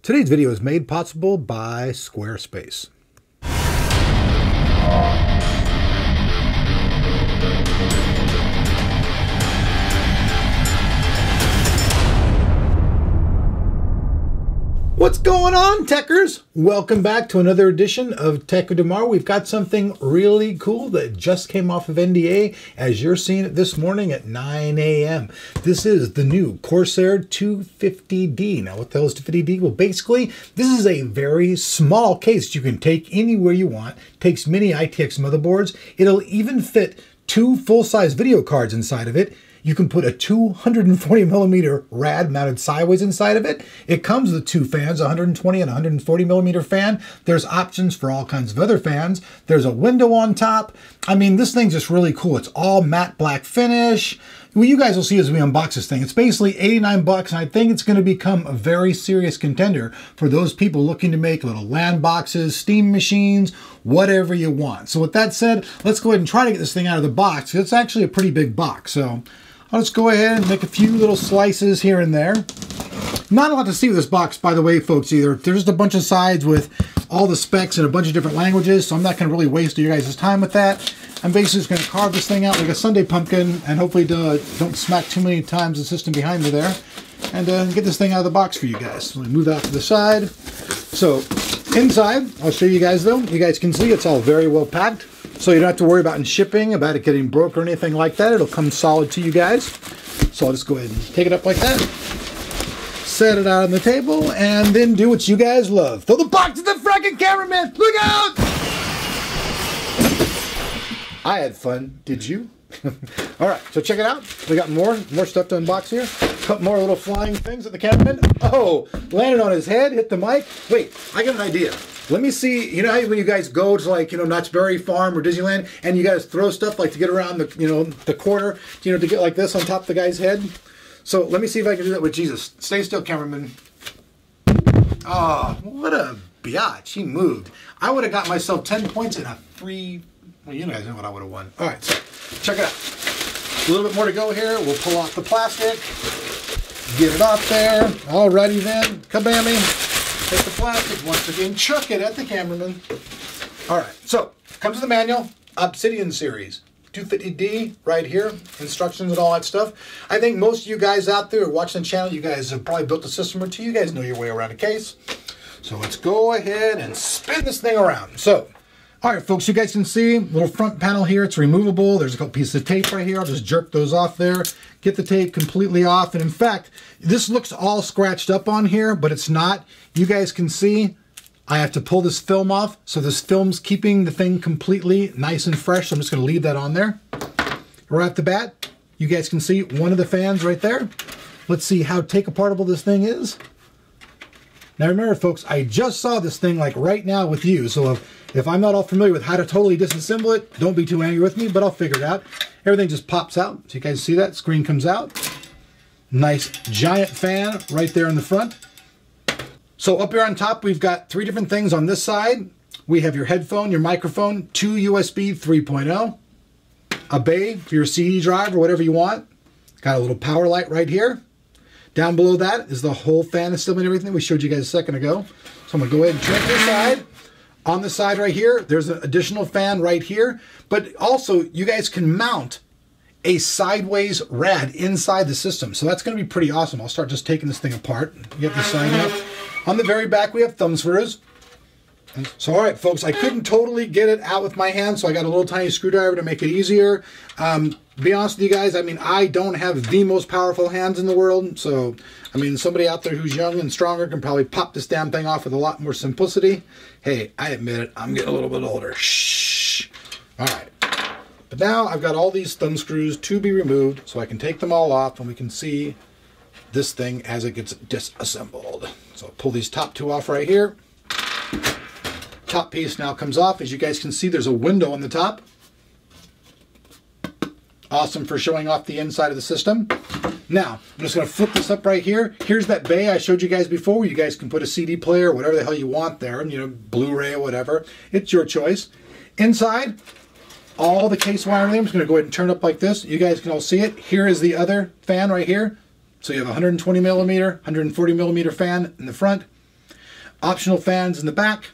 Today's video is made possible by Squarespace. What's going on, techers? Welcome back to another edition of Tech of Tomorrow. We've got something really cool that just came off of NDA as you're seeing it this morning at 9 a.m. This is the new Corsair 250D. Now, what the hell is 250D? Well, basically, this is a very small case you can take anywhere you want. Takes mini ITX motherboards. It'll even fit 2 full-size video cards inside of it. You can put a 240mm rad mounted sideways inside of it. It comes with 2 fans, 120 and 140mm fan. There's options for all kinds of other fans. There's a window on top. I mean, this thing's just really cool. It's all matte black finish. What you guys will see as we unbox this thing, it's basically 89 bucks, and I think it's going to become a very serious contender for those people looking to make little LAN boxes, Steam machines, whatever you want. So with that said, let's go ahead and try to get this thing out of the box. It's actually a pretty big box, so I'll just go ahead and make a few little slices here and there. Not a lot to see with this box, by the way, folks, either. There's just a bunch of sides with all the specs in a bunch of different languages, so I'm not going to really waste your guys' time with that. I'm basically just going to carve this thing out like a Sunday pumpkin and hopefully don't smack too many times the system behind me there. And get this thing out of the box for you guys. So let me move that to the side. So inside, I'll show you guys though. You guys can see it's all very well packed. So you don't have to worry about in shipping, about it getting broke or anything like that. It'll come solid to you guys. So I'll just go ahead and take it up like that. Set it out on the table and then do what you guys love. Throw the box at the frickin' cameraman! Look out! I had fun. Did you? All right, so check it out. We got more stuff to unbox here. A couple more little flying things at the cameraman. Oh, landed on his head, hit the mic. Wait, I got an idea. Let me see, you know how when you guys go to like, Knott's Berry Farm or Disneyland and you guys throw stuff like to get around the, the corner, to get like this on top of the guy's head? So let me see if I can do that with Jesus. Stay still, cameraman. Oh, what a biatch. He moved. I would have got myself 10 points and a free, well, you guys know what I would have won. All right, so check it out. A little bit more to go here. We'll pull off the plastic. Get it off there. Alrighty then. Kabammy. Take the plastic once again, chuck it at the cameraman. All right, so comes the manual, Obsidian series, 250D right here, instructions and all that stuff. I think most of you guys out there watching the channel, you guys have probably built a system or two. You guys know your way around a case. So let's go ahead and spin this thing around. So, all right, folks, you guys can see little front panel here. It's removable. There's a couple pieces of tape right here. I'll just jerk those off there. Get the tape completely off. And in fact, this looks all scratched up on here, but it's not. You guys can see I have to pull this film off. So this film's keeping the thing completely nice and fresh. So I'm just going to leave that on there. Right off the bat, you guys can see one of the fans right there. Let's see how take-apartable this thing is. Now remember, folks, I just saw this thing like right now with you. So if I'm not all familiar with how to totally disassemble it, don't be too angry with me, but I'll figure it out. Everything just pops out. So you guys see that? Screen comes out. Nice giant fan right there in the front. So up here on top, we've got 3 different things on this side. We have your headphone, your microphone, 2 USB 3.0, a bay for your CD drive or whatever you want. Got a little power light right here. Down below that is the whole fan system and everything we showed you guys a second ago. So I'm going to go ahead and turn this side. On the side right here, there's an additional fan right here. But also, you guys can mount a sideways rad inside the system. So that's going to be pretty awesome. I'll start just taking this thing apart. Get this side out. On the very back, we have thumb screws. So, all right, folks, I couldn't totally get it out with my hand, so I got a little tiny screwdriver to make it easier. Be honest with you guys, I mean, I don't have the most powerful hands in the world, so, I mean, somebody out there who's young and stronger can probably pop this damn thing off with a lot more simplicity. Hey, I admit it, I'm getting a little bit older. Shh. All right. But now I've got all these thumb screws to be removed, so I can take them all off, and we can see this thing as it gets disassembled. So I'll pull these top 2 off right here. Top piece now comes off. As you guys can see, there's a window on the top. Awesome for showing off the inside of the system. Now, I'm just going to flip this up right here. Here's that bay I showed you guys before where you guys can put a CD player, whatever the hell you want there, Blu-ray or whatever. It's your choice. Inside, all the case wiring. I'm just going to go ahead and turn it up like this. You guys can all see it. Here is the other fan right here. So you have a 120mm, 140mm fan in the front. Optional fans in the back.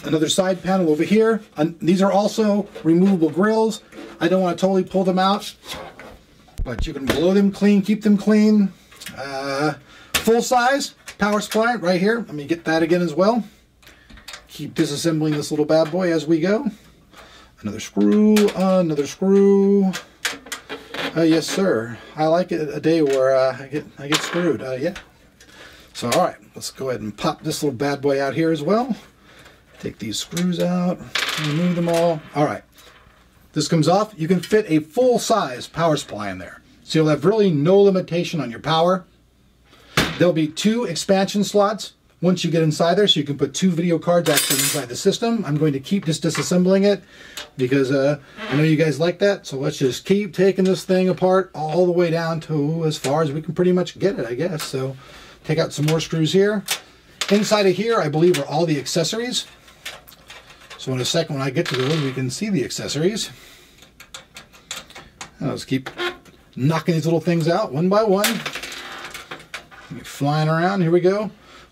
Another side panel over here. These are also removable grills. I don't want to totally pull them out, but you can blow them clean, keep them clean. Full size power supply right here. Let me get that again as well. Keep disassembling this little bad boy as we go. Another screw, another screw. Yes, sir. I like it a day where I get screwed. Yeah. So, all right, let's go ahead and pop this little bad boy out here as well. Take these screws out, remove them all. All right, this comes off. You can fit a full-size power supply in there. So you'll have really no limitation on your power. There'll be 2 expansion slots once you get inside there, so you can put 2 video cards actually inside the system. I'm going to keep just disassembling it because I know you guys like that. So let's just keep taking this thing apart all the way down to as far as we can pretty much get it, I guess. So take out some more screws here. Inside of here, I believe, are all the accessories. So in a second, when I get to those, we can see the accessories. I'll just keep knocking these little things out one by one. Flying around, here we go.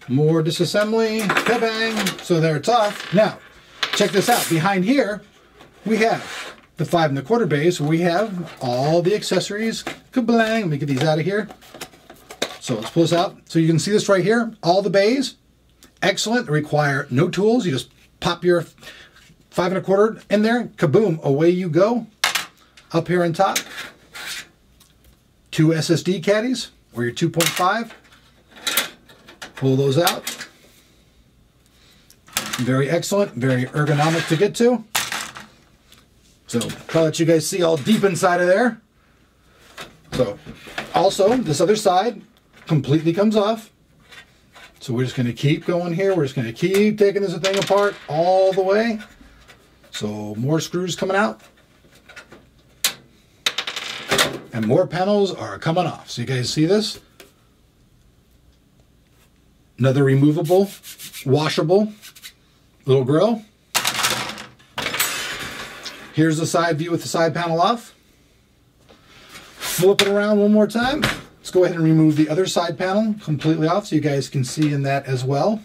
More disassembly, kabang. So there it's off. Now, check this out. Behind here, we have the 5 1/4 bays where we have all the accessories. Kablang. Let me get these out of here. So let's pull this out. So you can see this right here. All the bays, excellent. They require no tools. You just pop your 5 1/4 in there, kaboom, away you go. Up here on top, 2 SSD caddies, or your 2.5. Pull those out. Very excellent, very ergonomic to get to. So I'll let you guys see all deep inside of there. So also, this other side completely comes off. So we're just going to keep going here. We're just going to keep taking this thing apart all the way. So more screws coming out. And more panels are coming off. So you guys see this? Another removable, washable little grill. Here's the side view with the side panel off. Flip it around one more time. Let's go ahead and remove the other side panel completely off so you guys can see in that as well.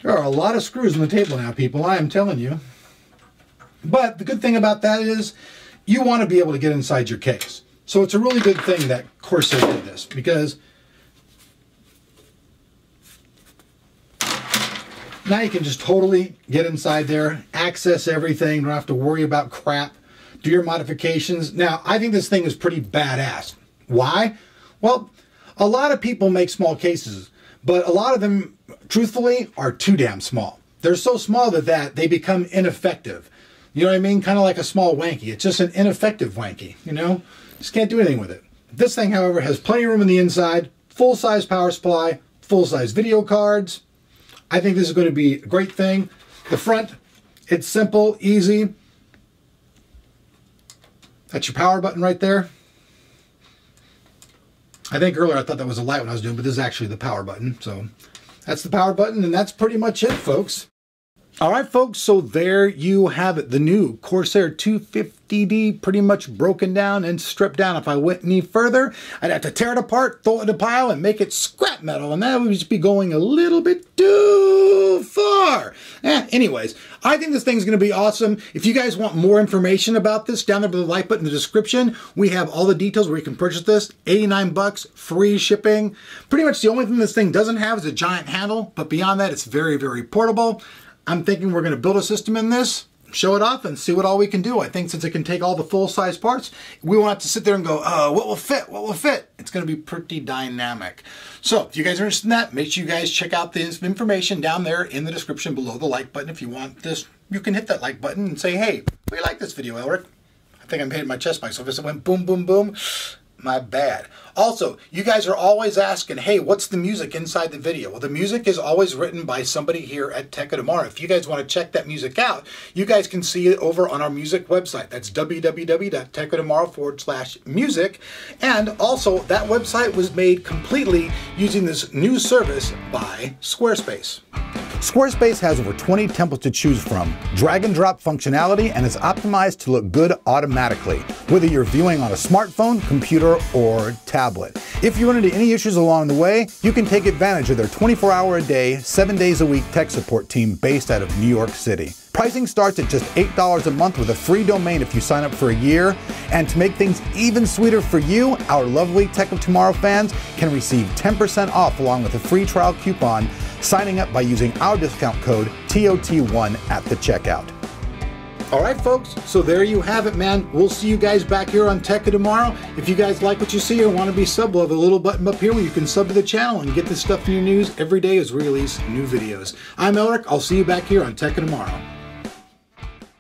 There are a lot of screws on the table now, people, I am telling you. But the good thing about that is you want to be able to get inside your case. So it's a really good thing that Corsair did this, because now you can just totally get inside there, access everything, don't have to worry about crap, do your modifications. Now, I think this thing is pretty badass. Why? Well, a lot of people make small cases, but a lot of them, truthfully, are too damn small. They're so small that they become ineffective. You know what I mean? Kind of like a small wanky. It's just an ineffective wanky, you know? Just can't do anything with it. This thing, however, has plenty of room on the inside, full-size power supply, full-size video cards. I think this is going to be a great thing. The front, it's simple, easy. That's your power button right there. I think earlier I thought that was a light when I was doing, but this is actually the power button. So that's the power button, and that's pretty much it, folks. All right, folks, so there you have it. The new Corsair 250D, pretty much broken down and stripped down. If I went any further, I'd have to tear it apart, throw it in a pile, and make it scrap metal, and that would just be going a little bit too far. Anyways, I think this thing's going to be awesome. If you guys want more information about this, down there by the like button in the description, we have all the details where you can purchase this. 89 bucks, free shipping. Pretty much the only thing this thing doesn't have is a giant handle, but beyond that, it's very, very portable. I'm thinking we're going to build a system in this, show it off, and see what all we can do. I think since it can take all the full-size parts, we won't have to sit there and go, what will fit? What will fit? It's going to be pretty dynamic. So if you guys are interested in that, make sure you guys check out this information down there in the description below the like button. If you want this, you can hit that like button and say, hey, we like this video, Elric. I think I'm hitting my chest mic, so if it went boom, boom, boom, my bad. Also, you guys are always asking, hey, what's the music inside the video? Well, the music is always written by somebody here at Tech of Tomorrow. If you guys want to check that music out, you guys can see it over on our music website. That's www.techoftomorrow.com/music. And also, that website was made completely using this new service by Squarespace. Squarespace has over 20 templates to choose from, drag and drop functionality, and is optimized to look good automatically, whether you're viewing on a smartphone, computer, or tablet. If you run into any issues along the way, you can take advantage of their 24-hour-a-day, 7 days a week tech support team based out of New York City. Pricing starts at just $8 a month with a free domain if you sign up for a year. And to make things even sweeter for you, our lovely Tech of Tomorrow fans can receive 10% off along with a free trial coupon signing up by using our discount code TOT1 at the checkout. All right, folks, so there you have it, man. We'll see you guys back here on Tech of Tomorrow. If you guys like what you see or want to be sub, we'll have a little button up here where you can sub to the channel and get this stuff in your news every day as we release new videos. I'm Elric. I'll see you back here on Tech of Tomorrow.